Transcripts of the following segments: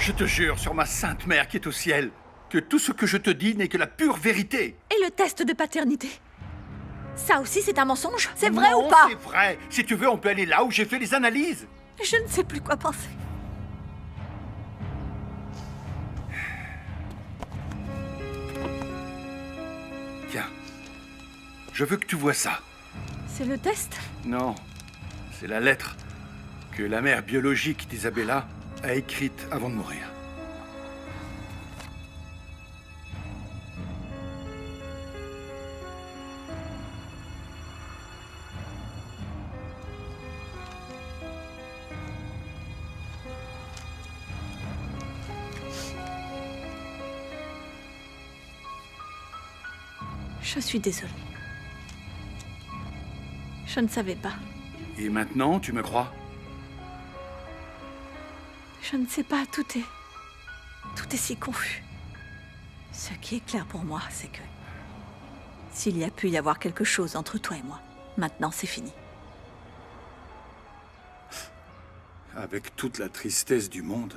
Je te jure sur ma sainte mère qui est au ciel, que tout ce que je te dis n'est que la pure vérité. Et le test de paternité? Ça aussi, c'est un mensonge? C'est vrai Non, ou pas? c'est vrai. Si tu veux, on peut aller là où j'ai fait les analyses. Je ne sais plus quoi penser. Tiens, je veux que tu vois ça. C'est le test? Non, c'est la lettre que la mère biologique d'Isabella a écrite avant de mourir. Je suis désolée. Je ne savais pas. Et maintenant, tu me crois? Je ne sais pas, tout est si confus. Ce qui est clair pour moi, c'est que s'il y a pu y avoir quelque chose entre toi et moi, maintenant c'est fini. Avec toute la tristesse du monde,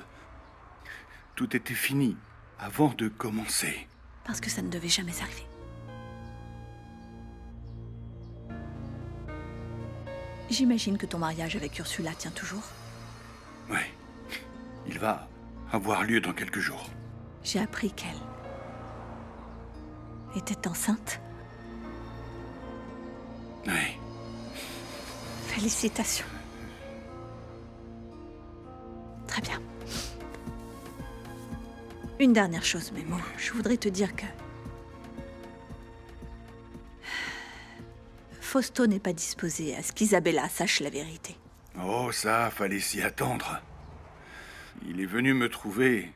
tout était fini avant de commencer. Parce que ça ne devait jamais arriver. J'imagine que ton mariage avec Ursula tient toujours. Ouais, il va avoir lieu dans quelques jours. J'ai appris qu'elle était enceinte. Ouais. Félicitations. Très bien. Une dernière chose, Memo. Je voudrais te dire que Fausto n'est pas disposé à ce qu'Isabella sache la vérité. Oh, ça, fallait s'y attendre. Il est venu me trouver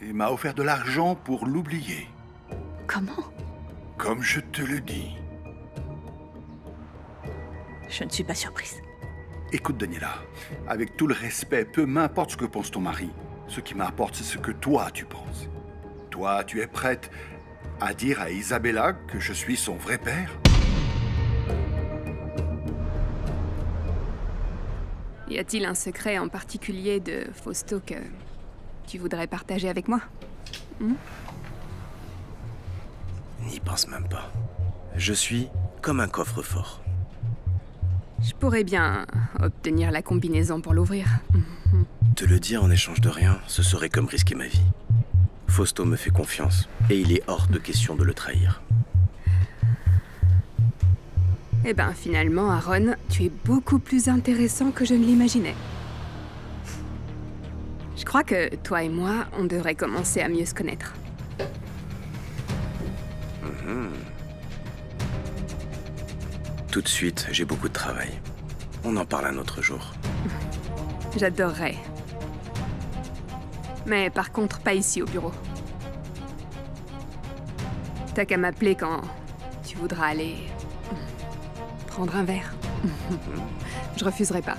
et m'a offert de l'argent pour l'oublier. Comment? Comme je te le dis. Je ne suis pas surprise. Écoute, Daniela, avec tout le respect, peu m'importe ce que pense ton mari. Ce qui m'importe, c'est ce que toi, tu penses. Toi, tu es prête à dire à Isabella que je suis son vrai père? Y a-t-il un secret en particulier de Fausto que tu voudrais partager avec moi? N'y pense même pas. Je suis comme un coffre-fort. Je pourrais bien obtenir la combinaison pour l'ouvrir. Te le dire en échange de rien, ce serait comme risquer ma vie. Fausto me fait confiance, et il est hors de question de le trahir. Eh ben, finalement, Aaron, tu es beaucoup plus intéressant que je ne l'imaginais. Je crois que toi et moi, on devrait commencer à mieux se connaître. Tout de suite, j'ai beaucoup de travail. On en parle un autre jour. J'adorerais. Mais par contre, pas ici au bureau. T'as qu'à m'appeler quand tu voudras aller prendre un verre. Je refuserai pas.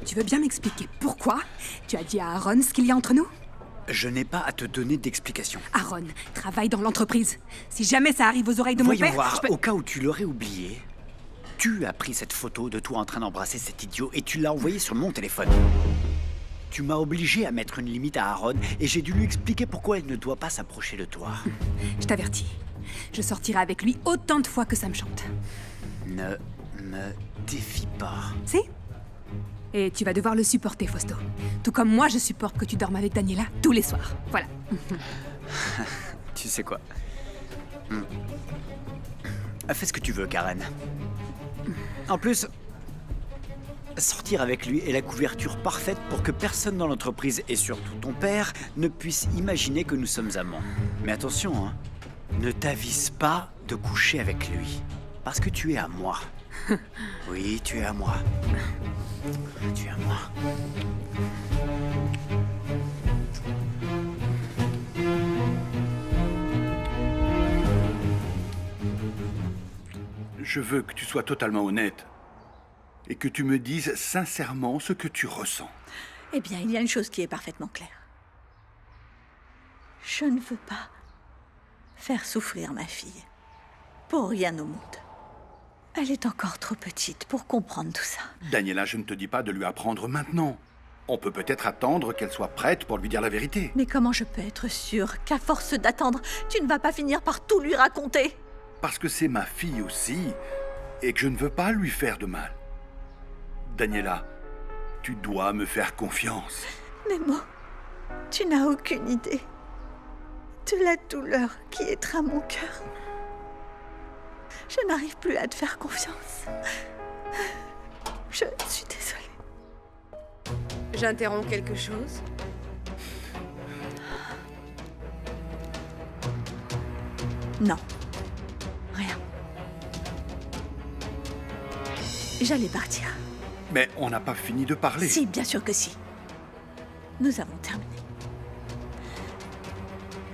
Tu veux bien m'expliquer pourquoi tu as dit à Aaron ce qu'il y a entre nous? Je n'ai pas à te donner d'explication. Aaron travaille dans l'entreprise. Si jamais ça arrive aux oreilles de mon Voyons père, voir, je peux... au cas où tu l'aurais oublié, tu as pris cette photo de toi en train d'embrasser cet idiot et tu l'as envoyée sur mon téléphone. Tu m'as obligé à mettre une limite à Aaron et j'ai dû lui expliquer pourquoi il ne doit pas s'approcher de toi. Je t'avertis. Je sortirai avec lui autant de fois que ça me chante. Ne me défie pas. Si? Et tu vas devoir le supporter, Fausto. Tout comme moi, je supporte que tu dormes avec Daniela tous les soirs. Voilà. Tu sais quoi? Fais ce que tu veux, Karen. En plus, sortir avec lui est la couverture parfaite pour que personne dans l'entreprise, et surtout ton père, ne puisse imaginer que nous sommes amants. Mais attention, hein, ne t'avise pas de coucher avec lui. Parce que tu es à moi. Oui, tu es à moi. Tu es à moi. Je veux que tu sois totalement honnête et que tu me dises sincèrement ce que tu ressens. Eh bien, il y a une chose qui est parfaitement claire. Je ne veux pas faire souffrir ma fille. Pour rien au monde. Elle est encore trop petite pour comprendre tout ça. Daniela, je ne te dis pas de lui apprendre maintenant. On peut peut-être attendre qu'elle soit prête pour lui dire la vérité. Mais comment je peux être sûre qu'à force d'attendre, tu ne vas pas finir par tout lui raconter? Parce que c'est ma fille aussi, et que je ne veux pas lui faire de mal. Daniela, tu dois me faire confiance. Nemo, tu n'as aucune idée de la douleur qui étreint mon cœur. Je n'arrive plus à te faire confiance. Je suis désolée. J'interromps quelque chose. Non. Rien. J'allais partir. Mais on n'a pas fini de parler. Si, bien sûr que si. Nous avons terminé.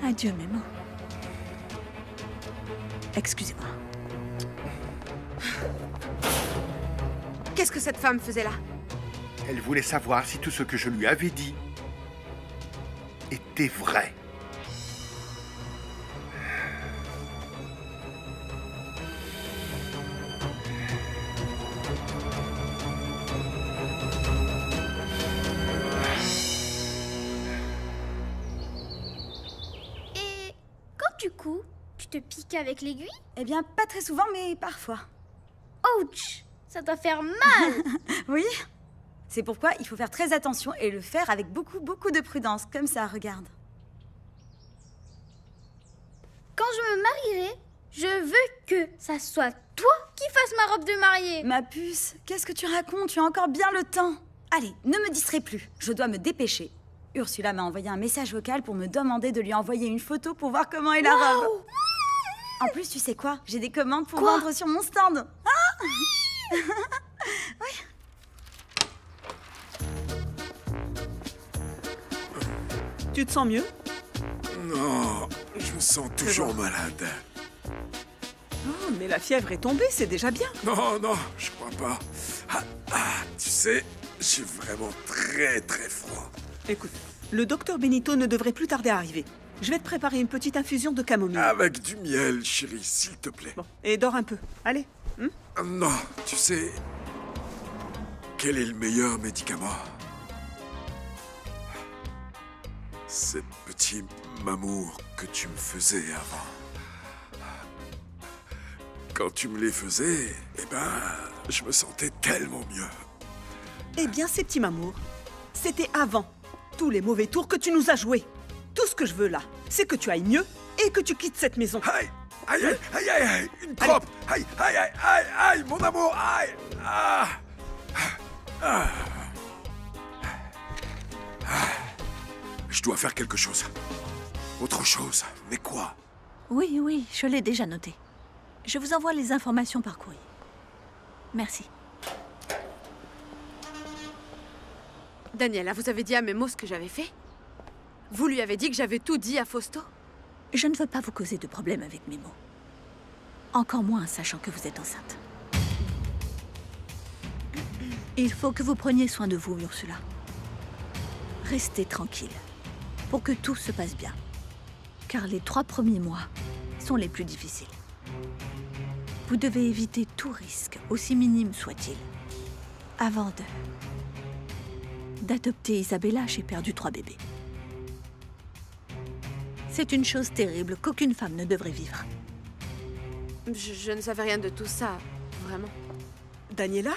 Adieu, Memo. Excusez-moi. Qu'est-ce que cette femme faisait là? Elle voulait savoir si tout ce que je lui avais dit était vrai. Et quand tu couds, tu te piques avec l'aiguille? Eh bien, pas très souvent, mais parfois. Ouch! Ça doit faire mal! Oui. C'est pourquoi il faut faire très attention et le faire avec beaucoup de prudence. Comme ça, regarde. Quand je me marierai, je veux que ça soit toi qui fasses ma robe de mariée! Ma puce, qu'est-ce que tu racontes? Tu as encore bien le temps. Allez, ne me distrais plus. Je dois me dépêcher. Ursula m'a envoyé un message vocal pour me demander de lui envoyer une photo pour voir comment est la robe. En plus, tu sais quoi? J'ai des commandes pour vendre sur mon stand. Tu te sens mieux? Non, je me sens toujours malade. Oh, mais la fièvre est tombée, c'est déjà bien. Non, non, je crois pas. Tu sais, j'ai vraiment très froid. Écoute, le docteur Benito ne devrait plus tarder à arriver. Je vais te préparer une petite infusion de camomille. Avec du miel, chérie, s'il te plaît. Bon, et dors un peu. Allez. Non, tu sais, quel est le meilleur médicament? Ces petits mamours que tu me faisais avant. Quand tu me les faisais, eh ben, je me sentais tellement mieux. Eh bien, ces petits mamours, c'était avant tous les mauvais tours que tu nous as joués. Tout ce que je veux là, c'est que tu ailles mieux et que tu quittes cette maison. Aïe, aïe, aïe, aïe, aïe, aïe, une crotte. Aïe, aïe, aïe, aïe, aïe, mon amour, aïe. Je dois faire quelque chose. Autre chose, mais quoi? Oui, oui, je l'ai déjà noté. Je vous envoie les informations par courrier. Merci. Daniela, vous avez dit à Memo ce que j'avais fait? Vous lui avez dit que j'avais tout dit à Fausto? Je ne veux pas vous causer de problème avec Memo. Encore moins sachant que vous êtes enceinte. Il faut que vous preniez soin de vous, Ursula. Restez tranquille, pour que tout se passe bien. Car les 3 premiers mois sont les plus difficiles. Vous devez éviter tout risque, aussi minime soit-il. Avant d'adopter Isabella, j'ai perdu 3 bébés. C'est une chose terrible qu'aucune femme ne devrait vivre. Je ne savais rien de tout ça, vraiment. Daniela?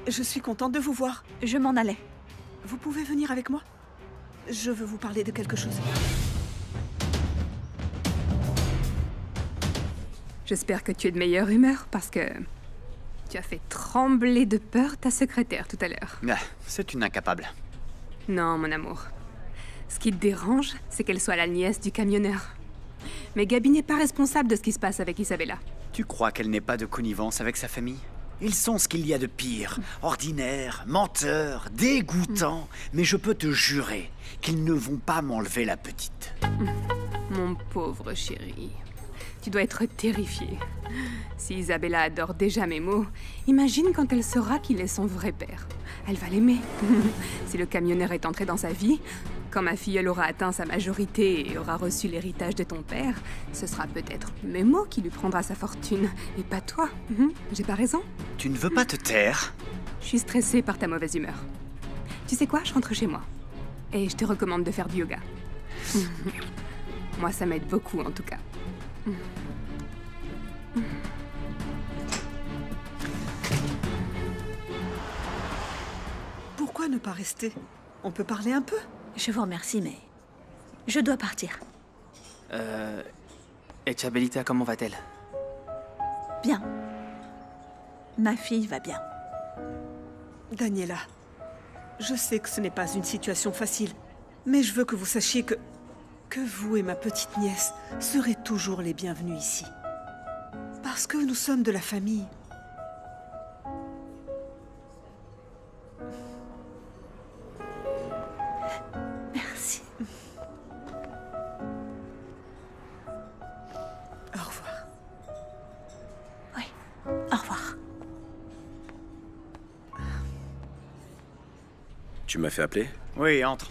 Je suis contente de vous voir. Je m'en allais. Vous pouvez venir avec moi? Je veux vous parler de quelque chose. J'espère que tu es de meilleure humeur parce que tu as fait trembler de peur ta secrétaire tout à l'heure. Ah, c'est une incapable. Non, mon amour. Ce qui te dérange, c'est qu'elle soit la nièce du camionneur. Mais Gabi n'est pas responsable de ce qui se passe avec Isabella. Tu crois qu'elle n'est pas de connivence avec sa famille? Ils sont ce qu'il y a de pire, ordinaires, menteurs, dégoûtants. Mais je peux te jurer qu'ils ne vont pas m'enlever la petite. Mon pauvre chéri. Tu dois être terrifiée. Si Isabella adore déjà Memo, imagine quand elle saura qu'il est son vrai père. Elle va l'aimer. Si le camionneur est entré dans sa vie, quand ma filleule aura atteint sa majorité et aura reçu l'héritage de ton père, ce sera peut-être Memo qui lui prendra sa fortune, et pas toi. J'ai pas raison? Tu ne veux pas te taire? Je suis stressée par ta mauvaise humeur. Tu sais quoi? Je rentre chez moi. Et je te recommande de faire du yoga. Moi, ça m'aide beaucoup, en tout cas. Pourquoi ne pas rester? On peut parler un peu? Je vous remercie, mais je dois partir. Et Chabelita, comment va-t-elle? Bien. Ma fille va bien. Daniela, je sais que ce n'est pas une situation facile, mais je veux que vous sachiez que vous et ma petite nièce serez toujours les bienvenus ici. Parce que nous sommes de la famille. Merci. Au revoir. Oui, au revoir. Tu m'as fait appeler? Oui, entre.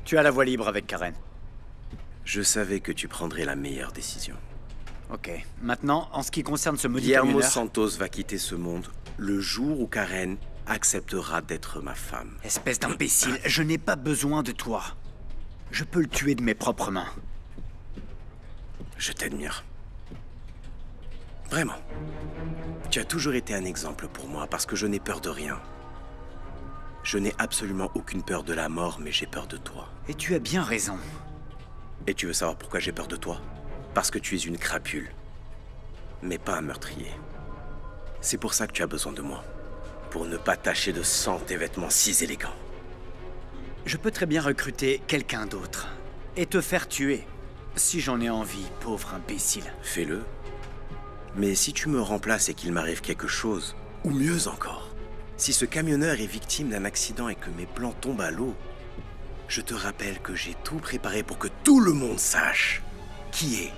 Tu as la voie libre avec Karen. Je savais que tu prendrais la meilleure décision. Ok. Maintenant, en ce qui concerne ce maudit Guillermo camionneur... Santos va quitter ce monde le jour où Karen acceptera d'être ma femme. Espèce d'imbécile, je n'ai pas besoin de toi. Je peux le tuer de mes propres mains. Je t'admire. Vraiment. Tu as toujours été un exemple pour moi parce que je n'ai peur de rien. Je n'ai absolument aucune peur de la mort, mais j'ai peur de toi. Et tu as bien raison. Et tu veux savoir pourquoi j'ai peur de toi? Parce que tu es une crapule, mais pas un meurtrier. C'est pour ça que tu as besoin de moi. Pour ne pas tacher de sang tes vêtements si élégants. Je peux très bien recruter quelqu'un d'autre. Et te faire tuer. Si j'en ai envie, pauvre imbécile. Fais-le. Mais si tu me remplaces et qu'il m'arrive quelque chose, ou mieux encore, si ce camionneur est victime d'un accident et que mes plans tombent à l'eau, je te rappelle que j'ai tout préparé pour que tout le monde sache qui est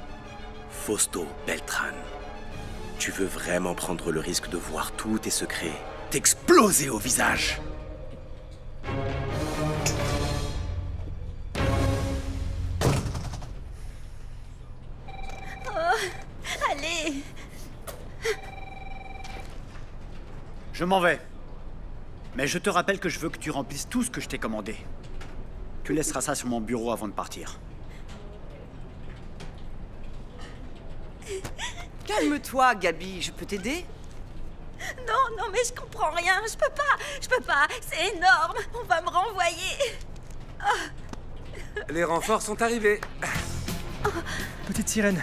Fausto Beltran. Tu veux vraiment prendre le risque de voir tous tes secrets t'exploser au visage? Allez! Je m'en vais. Mais je te rappelle que je veux que tu remplisses tout ce que je t'ai commandé. Tu laisseras ça sur mon bureau avant de partir. Calme-toi, Gabi, je peux t'aider? Non, non, mais je comprends rien. Je peux pas. C'est énorme. On va me renvoyer. Les renforts sont arrivés. Petite sirène,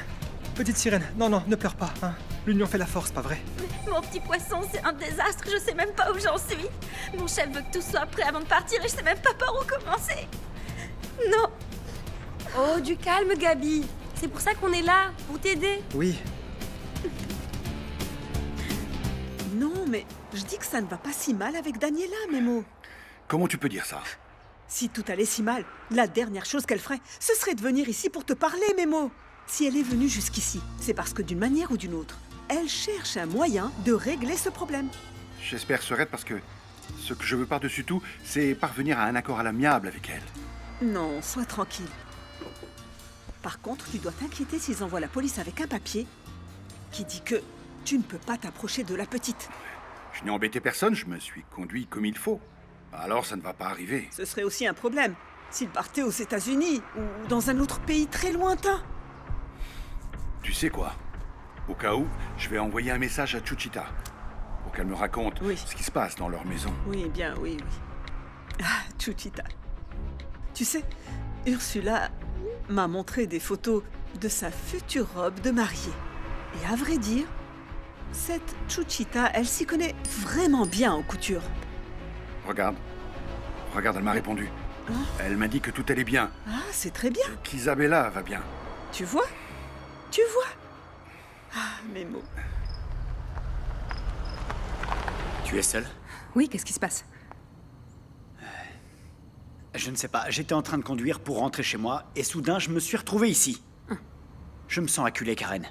non, non, ne pleure pas, hein. L'union fait la force, pas vrai? Mon petit poisson, c'est un désastre. Je sais même pas où j'en suis. Mon chef veut que tout soit prêt avant de partir et je sais même pas par où commencer. Non. Oh, du calme, Gabi. C'est pour ça qu'on est là, pour t'aider. Oui, Non, mais je dis que ça ne va pas si mal avec Daniela, Memo. Comment tu peux dire ça? Si tout allait si mal, la dernière chose qu'elle ferait, ce serait de venir ici pour te parler, Memo. Si elle est venue jusqu'ici, c'est parce que d'une manière ou d'une autre, elle cherche un moyen de régler ce problème. J'espère, Serette, parce que ce que je veux par-dessus tout, c'est parvenir à un accord à l'amiable avec elle. Non, sois tranquille. Par contre, tu dois t'inquiéter s'ils envoient la police avec un papier qui dit que tu ne peux pas t'approcher de la petite. Je n'ai embêté personne, je me suis conduit comme il faut. Alors ça ne va pas arriver. Ce serait aussi un problème s'ils partaient aux États-Unis ou dans un autre pays très lointain. Tu sais quoi? Au cas où, je vais envoyer un message à Chuchita pour qu'elle me raconte ce qui se passe dans leur maison. Oui, bien, oui. Ah, Chuchita. Tu sais, Ursula m'a montré des photos de sa future robe de mariée. Et à vrai dire, cette Chuchita, elle s'y connaît vraiment bien en couture. Regarde, elle m'a répondu. Hein? Elle m'a dit que tout allait bien, Ah, c'est très bien. qu'Isabella va bien. Tu vois? Tu vois? Ah, Memo. Tu es seul? Oui, qu'est-ce qui se passe? Je ne sais pas, j'étais en train de conduire pour rentrer chez moi, et soudain, je me suis retrouvé ici. Je me sens acculé, Karen.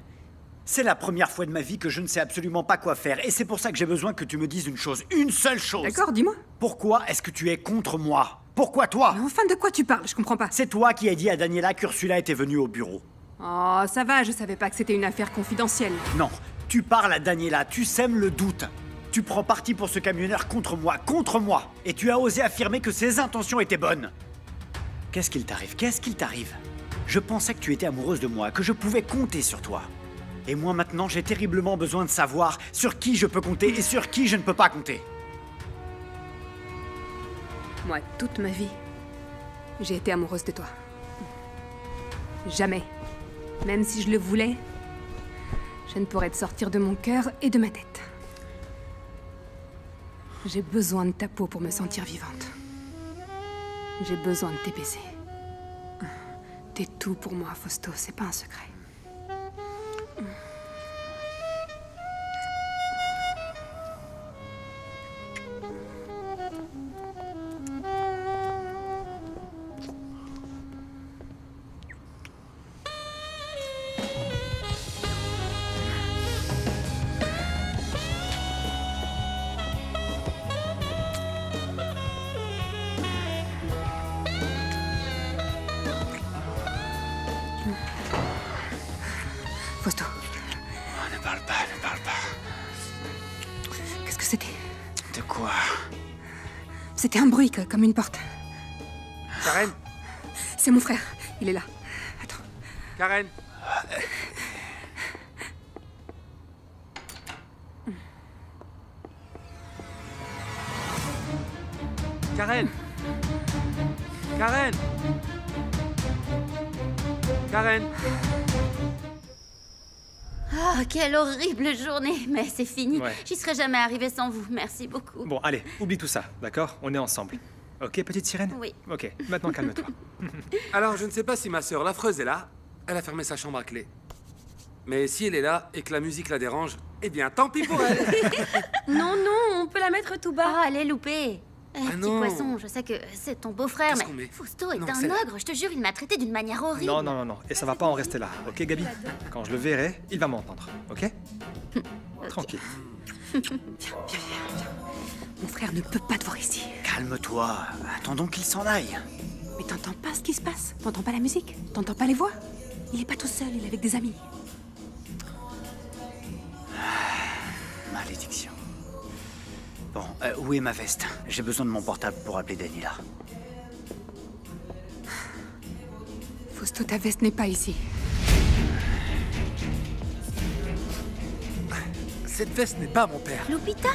C'est la première fois de ma vie que je ne sais absolument pas quoi faire, et c'est pour ça que j'ai besoin que tu me dises une chose, une seule chose. D'accord, dis-moi. Pourquoi est-ce que tu es contre moi? Pourquoi toi? Mais enfin, de quoi tu parles? Je comprends pas. C'est toi qui as dit à Daniela qu'Ursula était venue au bureau. Oh, ça va, je savais pas que c'était une affaire confidentielle. Non, tu parles à Daniela, tu sèmes le doute. Tu prends parti pour ce camionneur contre moi, et tu as osé affirmer que ses intentions étaient bonnes. Qu'est-ce qu'il t'arrive? Qu'est-ce qu'il t'arrive? Je pensais que tu étais amoureuse de moi, que je pouvais compter sur toi. Et moi maintenant, j'ai terriblement besoin de savoir sur qui je peux compter et sur qui je ne peux pas compter. Moi, toute ma vie, j'ai été amoureuse de toi. Jamais. Même si je le voulais, je ne pourrais te sortir de mon cœur et de ma tête. J'ai besoin de ta peau pour me sentir vivante. J'ai besoin de tes baisers. T'es tout pour moi, Fausto, c'est pas un secret. Fausto. Oh, ne parle pas. Qu'est-ce que c'était? De quoi? C'était un bruit comme une porte. Karen? C'est mon frère, il est là. Attends. Karen? Karen? Karen? Karen? Ah, quelle horrible journée. Mais c'est fini. Ouais. J'y serais jamais arrivée sans vous. Merci beaucoup. Bon, allez, oublie tout ça, d'accord? On est ensemble. Ok, petite sirène? Oui. Ok, maintenant calme-toi. Alors, je ne sais pas si ma sœur l'affreuse est là. Elle a fermé sa chambre à clé. Mais si elle est là et que la musique la dérange, eh bien, tant pis pour elle. Non, non, on peut la mettre tout bas. Ah, elle est loupée. Petit non. poisson, je sais que c'est ton beau-frère, Qu'est-ce qu'on mais met Fausto est Non, un celle-là. ogre. Je te jure, il m'a traité d'une manière horrible. Non, non, non, non. Et ça va pas en rester là, ok, Gabi? Quand je le verrai, il va m'entendre, ok? Tranquille. Mon frère ne peut pas te voir ici. Calme-toi, attendons qu'il s'en aille. Mais t'entends pas ce qui se passe? T'entends pas la musique? T'entends pas les voix? Il est pas tout seul, il est avec des amis. Malédiction. Bon, où est ma veste? J'ai besoin de mon portable pour appeler Daniela. Fausto, ta veste n'est pas ici. Cette veste n'est pas mon père. Lupita.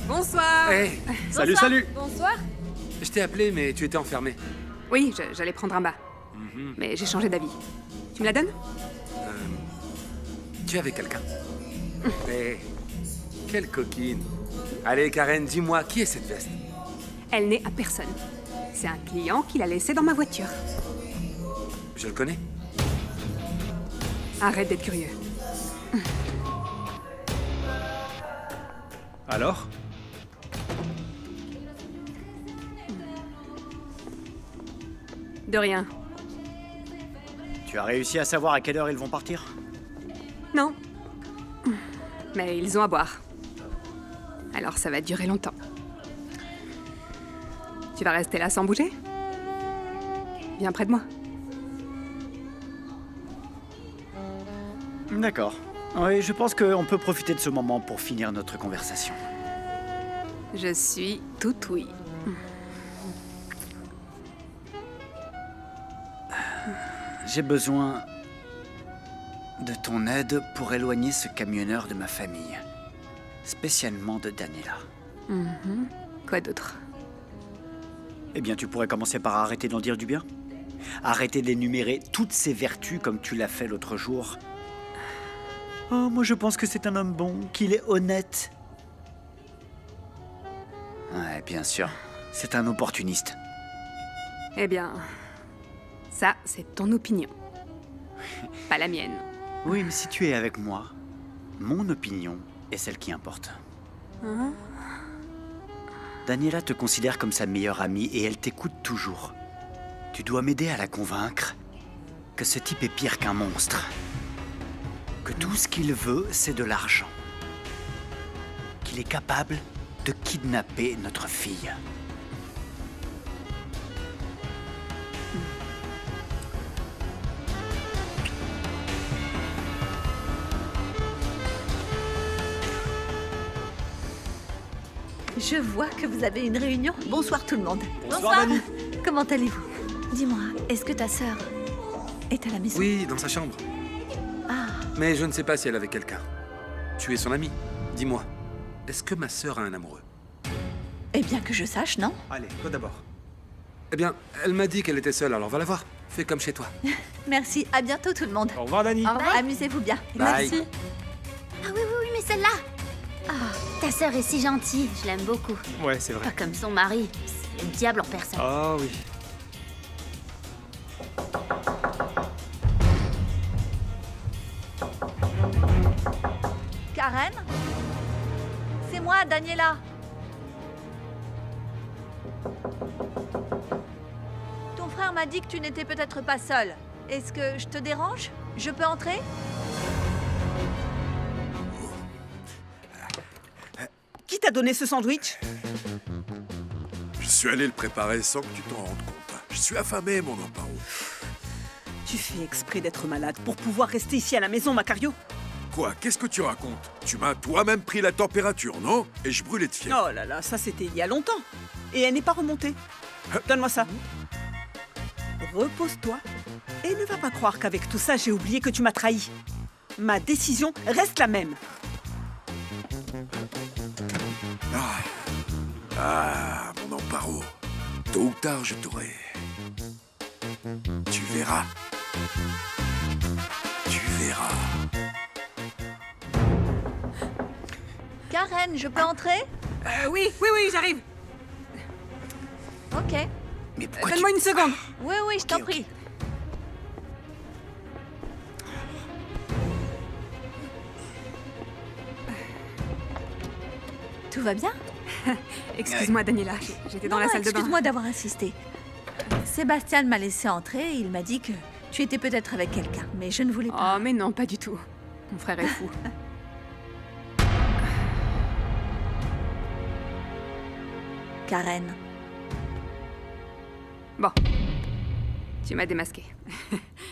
Bonsoir. Hé, Salut, salut! Bonsoir. je t'ai appelé, mais tu étais enfermé. Oui, j'allais prendre un bas. Mais j'ai changé d'avis. Tu me la donnes? Tu es avec quelqu'un. Mais quelle coquine. Allez, Karen, dis-moi, qui est cette veste? Elle n'est à personne. C'est un client qui l'a laissée dans ma voiture. Je le connais. Arrête d'être curieux. Alors? De rien. Tu as réussi à savoir à quelle heure ils vont partir? Non. Mais ils ont à boire. Alors ça va durer longtemps. Tu vas rester là sans bouger? Viens près de moi. D'accord. Oui, je pense qu'on peut profiter de ce moment pour finir notre conversation. Je suis tout oui. J'ai besoin de ton aide pour éloigner ce camionneur de ma famille. Spécialement de Daniela. Quoi d'autre? Eh bien, tu pourrais commencer par arrêter d'en dire du bien. Arrêter d'énumérer toutes ses vertus comme tu l'as fait l'autre jour. Oh, moi je pense que c'est un homme bon, qu'il est honnête. Ouais, bien sûr. C'est un opportuniste. Eh bien, ça, c'est ton opinion. Pas la mienne. Oui, mais si tu es avec moi, mon opinion est celle qui importe. Daniela te considère comme sa meilleure amie et elle t'écoute toujours. Tu dois m'aider à la convaincre que ce type est pire qu'un monstre. Que tout ce qu'il veut, c'est de l'argent. Qu'il est capable de kidnapper notre fille. Je vois que vous avez une réunion. Bonsoir tout le monde. Bonsoir, Dani. Comment allez-vous? Dis-moi, est-ce que ta sœur est à la maison? Oui, dans sa chambre. Ah, Mais je ne sais pas si elle est avec quelqu'un. Tu es son ami. Dis-moi, est-ce que ma sœur a un amoureux? eh bien que je sache, non? Allez, toi d'abord. Eh bien, elle m'a dit qu'elle était seule, alors va la voir. Fais comme chez toi. Merci, à bientôt tout le monde. Au revoir, Dani. Au revoir, amusez-vous bien. Bye. Merci. Ah oui, oui, oui, mais celle-là. Ah, ta sœur est si gentille, je l'aime beaucoup. Ouais, c'est vrai. Pas comme son mari, c'est le diable en personne. Oh oui. Karen? C'est moi, Daniela. Ton frère m'a dit que tu n'étais peut-être pas seule. Est-ce que je te dérange? Je peux entrer? Qui t'a donné ce sandwich? Je suis allé le préparer sans que tu t'en rendes compte. Je suis affamé, mon Amparo. Tu fais exprès d'être malade pour pouvoir rester ici à la maison, Macario? Quoi? Qu'est-ce que tu racontes? Tu m'as toi-même pris la température, non? Et je brûlais de fièvre. Oh là là, ça c'était il y a longtemps. Et elle n'est pas remontée. Donne-moi ça. Repose-toi et ne va pas croire qu'avec tout ça, j'ai oublié que tu m'as trahi. Ma décision reste la même. Ah, mon Amparo. Tôt ou tard, je t'aurai. Tu verras. Tu verras. Karen, je peux entrer? Oui, oui, oui, j'arrive. Ok. Mais pourquoi Donne-moi une seconde. Oui, oui, je t'en prie. Tout va bien? Excuse-moi, Daniela, j'étais dans la salle de bain. Excuse-moi d'avoir insisté. Sébastien m'a laissé entrer et il m'a dit que tu étais peut-être avec quelqu'un, mais je ne voulais pas. Oh, mais non, pas du tout. Mon frère est fou. Karen, Bon. Tu m'as démasqué.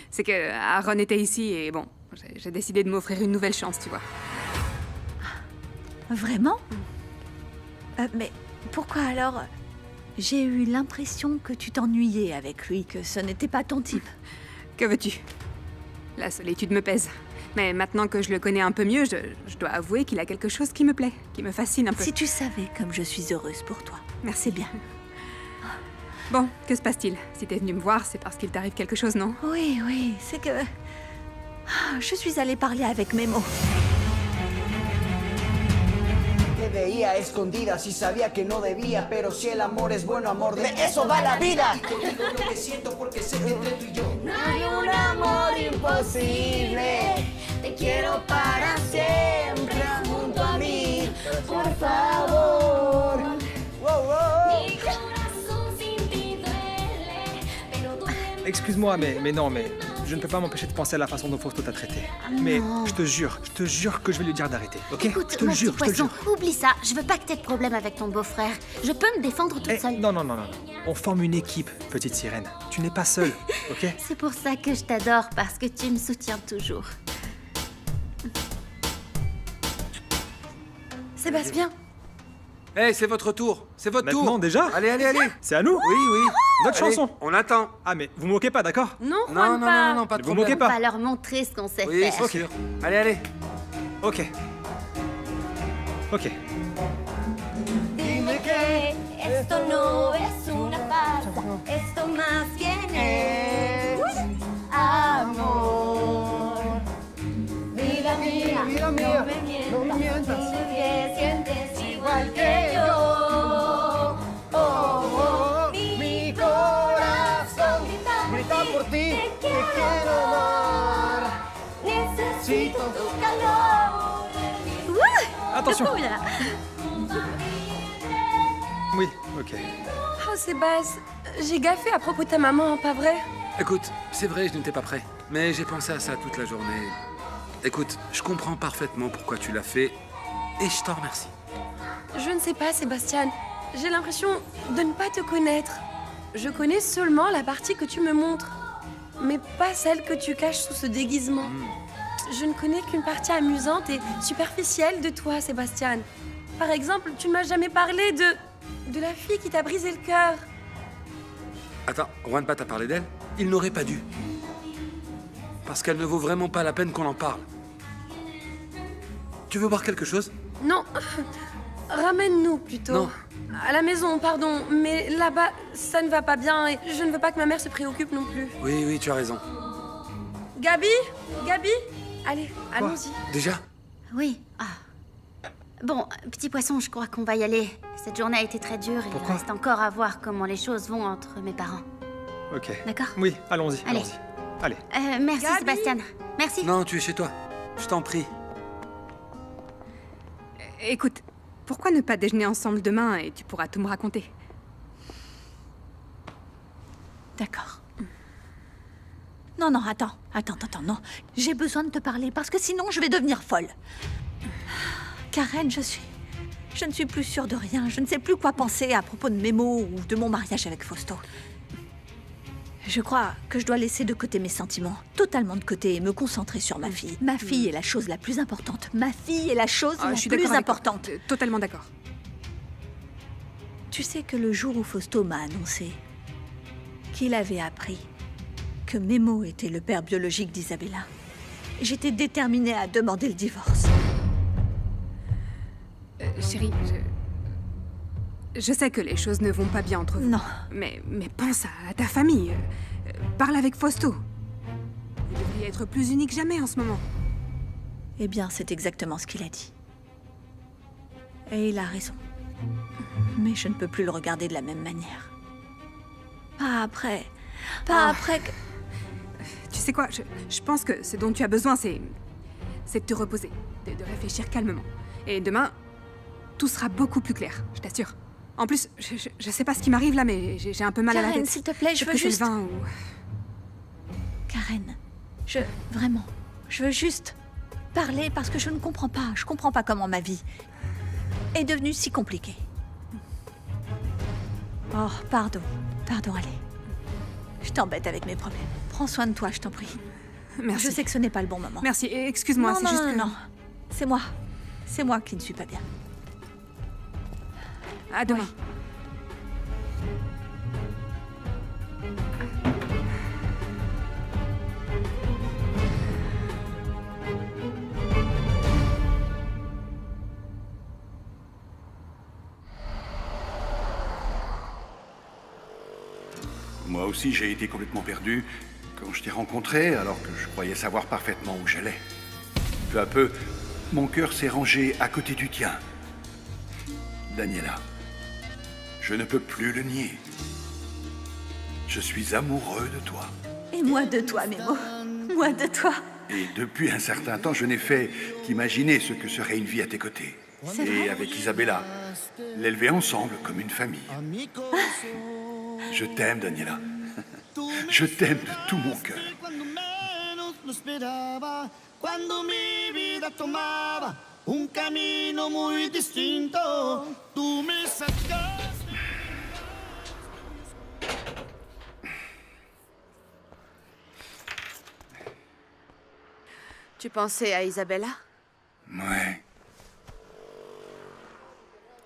C'est que Aaron était ici et bon, j'ai décidé de m'offrir une nouvelle chance, tu vois. vraiment? Mais pourquoi alors? J'ai eu l'impression que tu t'ennuyais avec lui, que ce n'était pas ton type. Que veux-tu? La solitude me pèse. Mais maintenant que je le connais un peu mieux, je dois avouer qu'il a quelque chose qui me plaît, qui me fascine un peu. Si tu savais comme je suis heureuse pour toi. Merci bien. Bon, que se passe-t-il? Si t'es venu me voir, c'est parce qu'il t'arrive quelque chose, non? Oui, oui, c'est que... Je suis allée parler avec Memo. Te veía a escondidas y sabía que no debía, pero si el amor es bueno, amor de eso va la vida. Y te digo lo que siento porque sé que entre tú y yo no hay un amor imposible. Te quiero para siempre junto a mí, por favor. Wow, wow. Mi corazón sin ti duele, pero duele. Excuse-moi, mais non, mais je ne peux pas m'empêcher de penser à la façon dont Fausto t'a traité. Mais je te jure que je vais lui dire d'arrêter, ok? Écoute, je te mon le jure, petit je te le poisson, jure. oublie ça. Je veux pas que t'aies de problème avec ton beau-frère. Je peux me défendre toute seule. Non. On forme une équipe, petite sirène. Tu n'es pas seule, ok? C'est pour ça que je t'adore, parce que tu me soutiens toujours. Sébastien, Hé, c'est votre tour. C'est votre tour. Maintenant, déjà? Allez, allez, allez. C'est à nous? Oui, oui. Notre Allez, chanson. On attend. Ah, mais vous moquez pas, d'accord? Non, Non, non, pas de Ne vous problème. moquez On pas. va leur montrer ce qu'on sait Oui, faire. c'est sûr. Allez, allez. Ok. Ok. Dime que esto no es una farsa, esto más bien es amor. Vida mía, no me mientas, que sientes igual que yo. Oh, oh, mi corazón grita por ti, te quiero amar. Necesito tu calor. Attention. Oui, ok. Oh, Sébastien, j'ai gaffé à propos de ta maman, pas vrai? Écoute, c'est vrai, je n'étais pas prêt. Mais j'ai pensé à ça toute la journée. Écoute, je comprends parfaitement pourquoi tu l'as fait. Et je t'en remercie. Je ne sais pas, Sébastien. J'ai l'impression de ne pas te connaître. Je connais seulement la partie que tu me montres, mais pas celle que tu caches sous ce déguisement. Je ne connais qu'une partie amusante et superficielle de toi, Sébastien. Par exemple, tu ne m'as jamais parlé de la fille qui t'a brisé le cœur. Attends, Juan Pat t'a parlé d'elle? Il n'aurait pas dû. Parce qu'elle ne vaut vraiment pas la peine qu'on en parle. Tu veux boire quelque chose? Non, ramène-nous plutôt. Non. À la maison, pardon, mais là-bas, ça ne va pas bien et je ne veux pas que ma mère se préoccupe non plus. Oui, oui, tu as raison. Gabi? Gabi? Allez, allons-y. Déjà? Oui. Ah. Bon, petit poisson, je crois qu'on va y aller. Cette journée a été très dure et il reste encore à voir comment les choses vont entre mes parents. Ok. D'accord? Oui, allons-y, Allez. allons-y. Allez. Merci, Gabi? Sébastien. Merci. Non, tu es chez toi. Je t'en prie. Écoute, pourquoi ne pas déjeuner ensemble demain et tu pourras tout me raconter? D'accord. Non, non, attends, non. J'ai besoin de te parler parce que sinon je vais devenir folle. Karen, je ne suis plus sûre de rien. Je ne sais plus quoi penser à propos de mes mots ou de mon mariage avec Fausto. Je crois que je dois laisser de côté mes sentiments, totalement de côté, et me concentrer sur ma fille. Ma fille est la chose la plus importante. Ma fille est la chose la je suis plus d'accord avec toi. importante. Totalement d'accord. Tu sais que le jour où Fausto m'a annoncé qu'il avait appris que Memo était le père biologique d'Isabella, j'étais déterminée à demander le divorce. Chérie, je sais que les choses ne vont pas bien entre vous. Non. Mais pense à ta famille. Parle avec Fausto. Vous devriez être plus unis que jamais en ce moment. Eh bien, c'est exactement ce qu'il a dit. Et il a raison. Mais je ne peux plus le regarder de la même manière. Pas après. Pas après que... Tu sais quoi, je pense que ce dont tu as besoin, c'est de te reposer, de réfléchir calmement. Et demain, tout sera beaucoup plus clair, je t'assure. En plus, je sais pas ce qui m'arrive là, mais j'ai un peu mal à la Karen, tête. s'il te plaît, je veux Peut-être que juste... c'est le vin ou... Karen, vraiment, je veux juste parler parce que je ne comprends pas. Je comprends pas comment ma vie est devenue si compliquée. Oh, pardon, allez. Je t'embête avec mes problèmes. Prends soin de toi, je t'en prie. Merci. Je sais que ce n'est pas le bon moment. Merci, et excuse-moi, c'est juste que... Non. C'est moi qui ne suis pas bien. À demain. Moi aussi, j'ai été complètement perdu quand je t'ai rencontré, alors que je croyais savoir parfaitement où j'allais. Peu à peu, mon cœur s'est rangé à côté du tien. Daniela, je ne peux plus le nier. Je suis amoureux de toi. Et moi de toi, Memo. Moi de toi. Et depuis un certain temps, je n'ai fait qu'imaginer ce que serait une vie à tes côtés. C'est Et vrai avec Isabella, l'élever ensemble comme une famille. Je t'aime, Daniela. Je t'aime de tout mon cœur. Cuando mi vida tomaba un camino muy distinto, tú me sacas. Tu pensais à Isabella? Ouais.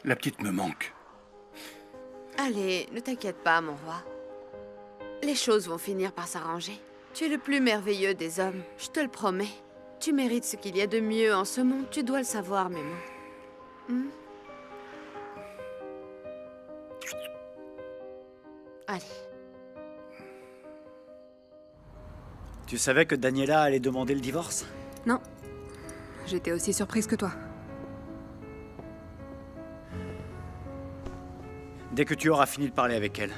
La petite me manque. Allez, ne t'inquiète pas, mon roi. Les choses vont finir par s'arranger. Tu es le plus merveilleux des hommes, je te le promets. Tu mérites ce qu'il y a de mieux en ce monde, tu dois le savoir, Memo. Allez. Tu savais que Daniela allait demander le divorce? Non. J'étais aussi surprise que toi. Dès que tu auras fini de parler avec elle,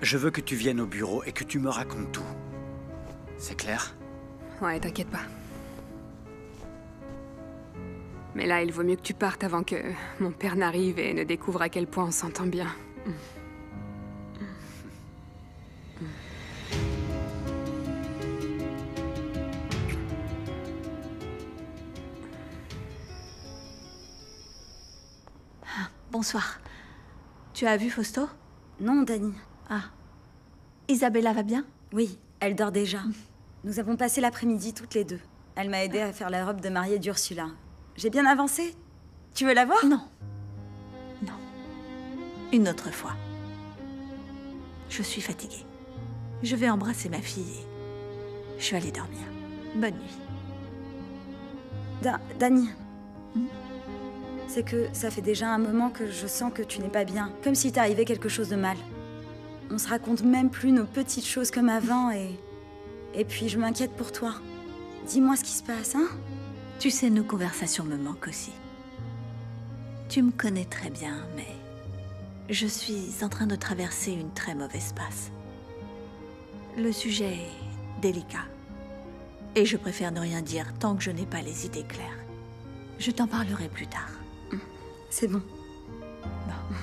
je veux que tu viennes au bureau et que tu me racontes tout. C'est clair? Ouais, t'inquiète pas. Mais là, il vaut mieux que tu partes avant que mon père n'arrive et ne découvre à quel point on s'entend bien. Bonsoir. Tu as vu Fausto? Non, Dani. Ah. Isabella va bien? Oui, elle dort déjà. Nous avons passé l'après-midi toutes les deux. Elle m'a aidé à faire la robe de mariée d'Ursula. J'ai bien avancé. Tu veux la voir? Non. Non. Une autre fois. Je suis fatiguée. Je vais embrasser ma fille et je vais aller dormir. Bonne nuit. Dani. C'est que ça fait déjà un moment que je sens que tu n'es pas bien. Comme s'il t'arrivait quelque chose de mal. On se raconte même plus nos petites choses comme avant et puis je m'inquiète pour toi. Dis-moi ce qui se passe, hein? Tu sais, nos conversations me manquent aussi. Tu me connais très bien, mais je suis en train de traverser une très mauvaise passe. Le sujet est délicat. Et je préfère ne rien dire tant que je n'ai pas les idées claires. Je t'en parlerai plus tard. C'est bon. Bon.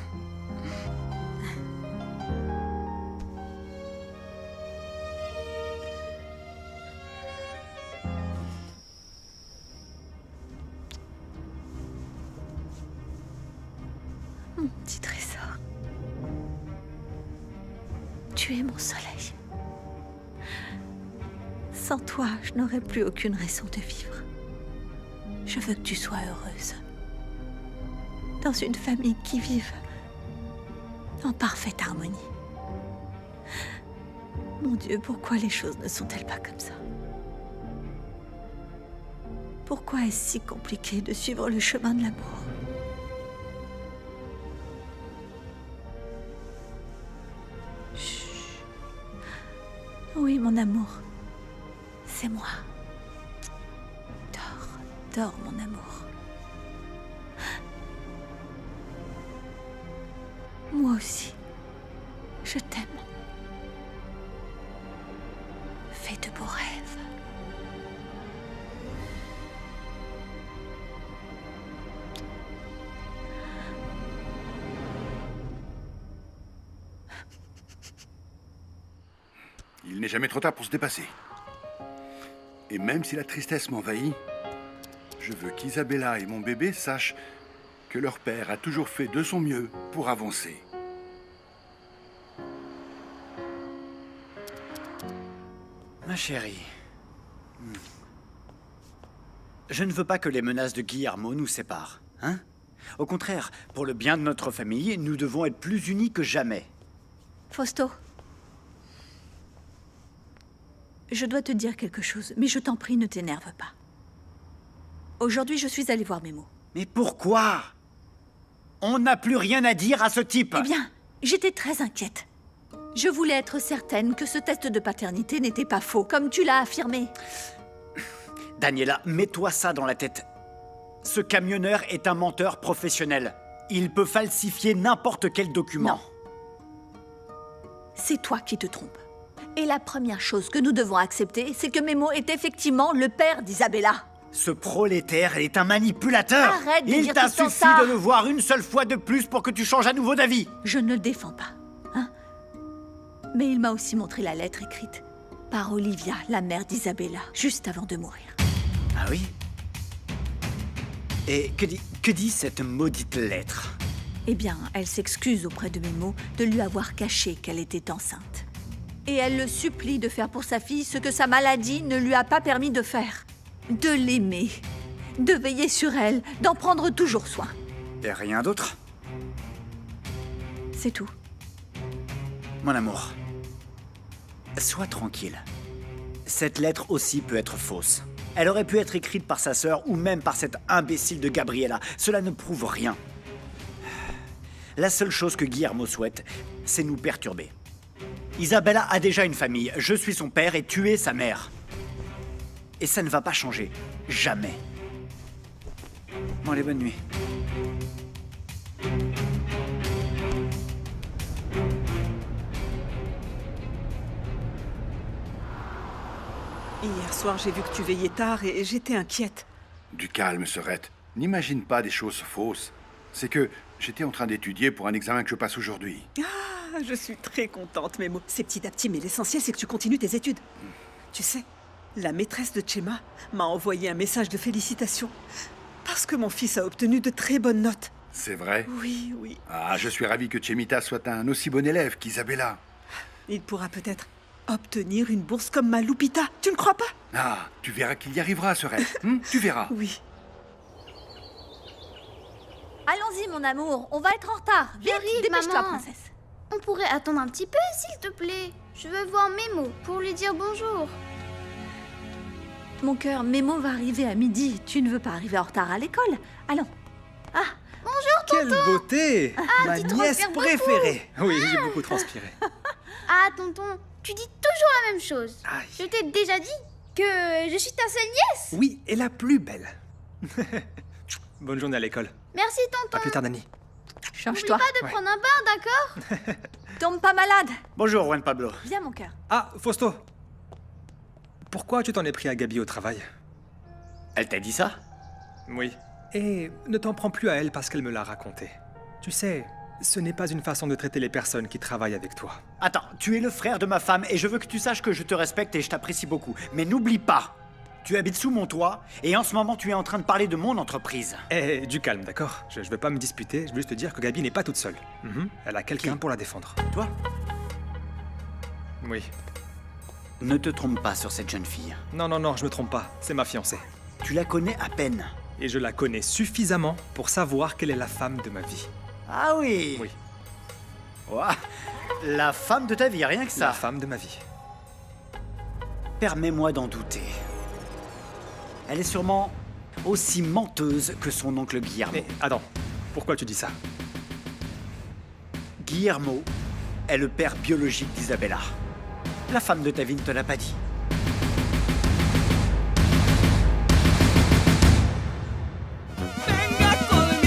Mon petit trésor. Tu es mon soleil. Sans toi, je n'aurais plus aucune raison de vivre. Je veux que tu sois heureuse. Dans une famille qui vive en parfaite harmonie. Mon Dieu, pourquoi les choses ne sont-elles pas comme ça? Pourquoi est-ce si compliqué de suivre le chemin de l'amour? Chut. Oui, mon amour. C'est moi. Dors, dors, mon amour. Moi aussi, je t'aime. Fais de beaux rêves. Il n'est jamais trop tard pour se dépasser. Et même si la tristesse m'envahit, je veux qu'Isabella et mon bébé sachent que leur père a toujours fait de son mieux pour avancer. Ma chérie, je ne veux pas que les menaces de Guillermo nous séparent, hein? Au contraire, pour le bien de notre famille, nous devons être plus unis que jamais. Fausto, je dois te dire quelque chose, mais je t'en prie, ne t'énerve pas. Aujourd'hui, je suis allée voir Memo. Mais pourquoi? On n'a plus rien à dire à ce type. Eh bien, j'étais très inquiète. Je voulais être certaine que ce test de paternité n'était pas faux, comme tu l'as affirmé. Daniela, mets-toi ça dans la tête. Ce camionneur est un menteur professionnel. Il peut falsifier n'importe quel document. Non. C'est toi qui te trompes. Et la première chose que nous devons accepter, c'est que Memo est effectivement le père d'Isabella. Ce prolétaire est un manipulateur. Arrête de Il dire t'a tout suffi ça. de le voir une seule fois de plus pour que tu changes à nouveau d'avis. Je ne le défends pas, hein. Mais il m'a aussi montré la lettre écrite par Olivia, la mère d'Isabella, juste avant de mourir. Ah oui? Et que dit cette maudite lettre? Eh bien, elle s'excuse auprès de Memo de lui avoir caché qu'elle était enceinte. Et elle le supplie de faire pour sa fille ce que sa maladie ne lui a pas permis de faire. De l'aimer, de veiller sur elle, d'en prendre toujours soin. Et rien d'autre? C'est tout. Mon amour, sois tranquille. Cette lettre aussi peut être fausse. Elle aurait pu être écrite par sa sœur ou même par cette imbécile de Gabriella. Cela ne prouve rien. La seule chose que Guillermo souhaite, c'est nous perturber. Isabella a déjà une famille, je suis son père et tu es sa mère. Et ça ne va pas changer. Jamais. Bon, allez, bonne nuit. Hier soir, j'ai vu que tu veillais tard et j'étais inquiète. Du calme, Serette. N'imagine pas des choses fausses. C'est que j'étais en train d'étudier pour un examen que je passe aujourd'hui. Ah, je suis très contente, Memo. C'est petit à petit, mais l'essentiel, c'est que tu continues tes études. Tu sais, la maîtresse de Chema m'a envoyé un message de félicitations. Parce que mon fils a obtenu de très bonnes notes. C'est vrai? Oui, oui. Ah, je suis ravi que Chemita soit un aussi bon élève qu'Isabella. Il pourra peut-être obtenir une bourse comme ma Lupita. Tu ne crois pas? Ah, tu verras qu'il y arrivera, ce rêve. Tu verras. Oui. Allons-y, mon amour, on va être en retard. Vite, J'arrive, dépêche-toi, maman. princesse. On pourrait attendre un petit peu, s'il te plaît. Je veux voir Memo pour lui dire bonjour. Mon cœur, Memo va arriver à midi. Tu ne veux pas arriver en retard à l'école? Allons. Ah, bonjour, Quelle beauté! Ma tu nièce transpires beaucoup. préférée! Oui, j'ai beaucoup transpiré. Ah, tonton, tu dis toujours la même chose. Aïe. Je t'ai déjà dit que je suis ta seule nièce. Oui, et la plus belle. Bonne journée à l'école. Merci, tonton. À plus tard, Dani. N'oublie change-toi. pas de Ouais. prendre un bain, d'accord? Tombe pas malade. Bonjour, Juan Pablo. Viens, mon cœur. Ah, Fausto! Pourquoi tu t'en es pris à Gabi au travail? Elle t'a dit ça? Oui. Et ne t'en prends plus à elle parce qu'elle me l'a raconté. Tu sais, ce n'est pas une façon de traiter les personnes qui travaillent avec toi. Attends, tu es le frère de ma femme et je veux que tu saches que je te respecte et je t'apprécie beaucoup. Mais n'oublie pas, tu habites sous mon toit et en ce moment tu es en train de parler de mon entreprise. Eh, du calme, d'accord? Je veux pas me disputer, je veux juste te dire que Gabi n'est pas toute seule. Elle a quelqu'un pour la défendre. Toi? Oui. Ne te trompe pas sur cette jeune fille. Non, non, non, je me trompe pas. C'est ma fiancée. Tu la connais à peine. Et je la connais suffisamment pour savoir qu'elle est la femme de ma vie. Ah oui? Oui. Ouah, la femme de ta vie, rien que ça. La femme de ma vie. Permets-moi d'en douter. Elle est sûrement aussi menteuse que son oncle Guillermo. Mais attends, pourquoi tu dis ça? Guillermo est le père biologique d'Isabella. La femme de ta vie ne te l'a pas dit.